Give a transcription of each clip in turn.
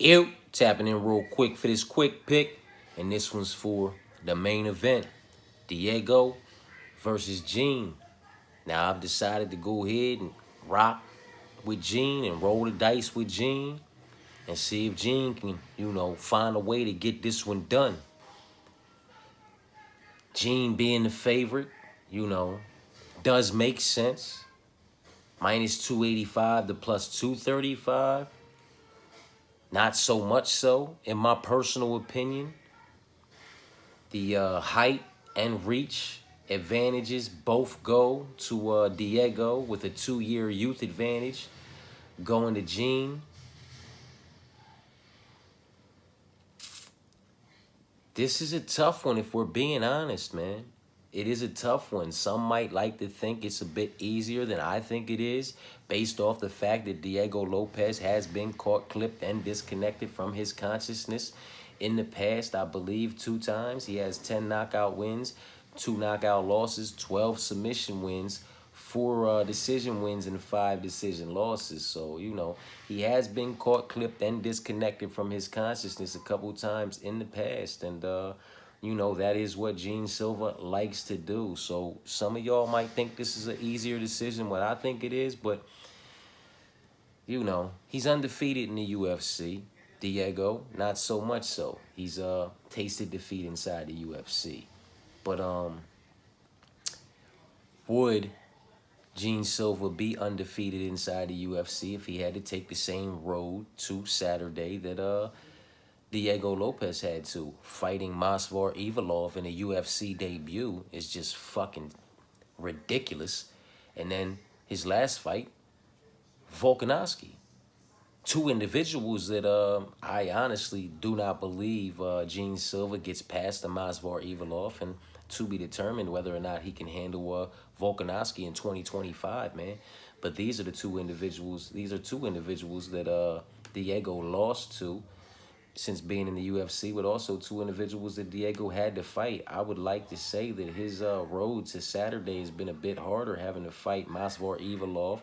Ew, tapping in real quick for this quick pick. And this one's for the main event. Diego versus Gene. Now I've decided to go ahead and rock with Gene and roll the dice with Gene and see if Gene can, find a way to get this one done. Gene being the favorite, does make sense. Minus 285 to plus 235. Not so much so, in my personal opinion. The height and reach advantages both go to Diego with a 2-year youth advantage going to Gene. This is a tough one if we're being honest, man. It is a tough one. Some might like to think it's a bit easier than I think it is, based off the fact that Diego Lopes has been caught, clipped, and disconnected from his consciousness in the past, I believe 2 times. He has 10 knockout wins, 2 knockout losses, 12 submission wins, 4 decision wins, and 5 decision losses. So, he has been caught, clipped, and disconnected from his consciousness a couple times in the past. And, that is what Gene Silva likes to do. So some of y'all might think this is an easier decision what I think it is, but, he's undefeated in the UFC. Diego, not so much so. He's tasted defeat inside the UFC. But would Gene Silva be undefeated inside the UFC if he had to take the same road to Saturday that Diego Lopes had to? Fighting Masvar Ivalov in a UFC debut is just fucking ridiculous. And then his last fight, Volkanovski. 2 individuals that I honestly do not believe Gene Silva gets past the Masvar Ivalov, and to be determined whether or not he can handle Volkanovski in 2025, man. But these are 2 individuals that Diego lost to since being in the UFC, but also 2 individuals that Diego had to fight. I would like to say that his road to Saturday has been a bit harder, having to fight Masvar Ivalov,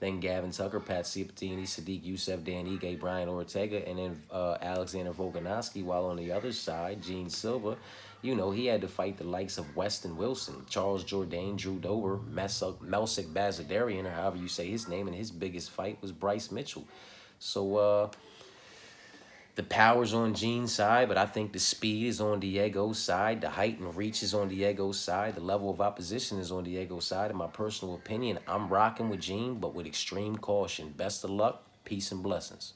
then Gavin Tucker, Pat Ciappatini, Sadiq Youssef, Dan Ige, Brian Ortega, and then Alexander Volkanovski, while on the other side, Gene Silva, he had to fight the likes of Weston Wilson, Charles Jourdain, Drew Dober, Melsik Bazadarian, or however you say his name, and his biggest fight was Bryce Mitchell. So, the power's on Gene's side, but I think the speed is on Diego's side. The height and reach is on Diego's side. The level of opposition is on Diego's side. In my personal opinion, I'm rocking with Gene, but with extreme caution. Best of luck. Peace and blessings.